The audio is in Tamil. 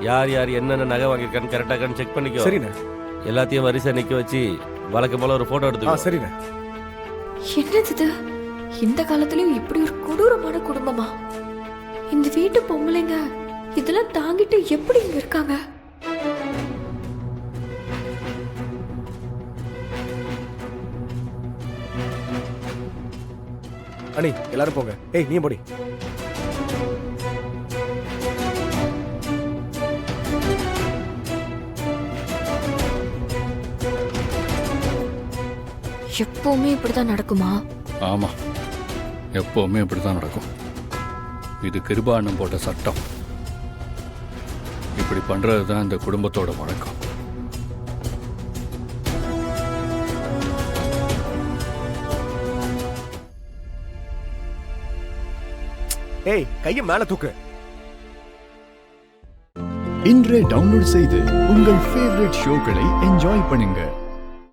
யார் யார் என்னென்ன நகை வாங்கியிருக்கான்னு கரெக்டாக செக் பண்ணிக்கோ. சரிண்ணே. எல்லாத்தையும் வரிசை நிக்க வச்சு வழக்கம் போல ஒரு போட்டோ எடுத்துக்கோ. சரிண்ணே. என்னது இது? இந்த காலத்துலயும் இப்படி ஒரு கொடூரமான குடும்பமா? இந்த வீட்டு பொம்பளைங்க இதெல்லாம் தாங்கிட்டு எப்படி இங்க இருக்காங்க? அனி எல்லாரும் போங்க. ஏய் நீ போடி. எப்பவுமே இப்படிதான் நடக்குமா? ஆமா, எப்பவுமே இப்படிதான் நடக்கும். இது கிருபாண்ணம் போட்ட சட்டம். இப்படி பண்றதுதான் இந்த குடும்பத்தோட வழக்கம். ஏய் கையை மேல தூக்கு. இன்றே டவுன்லோட் செய்து உங்கள் ஃபேவரட் ஷோக்களை என்ஜாய் பண்ணுங்க.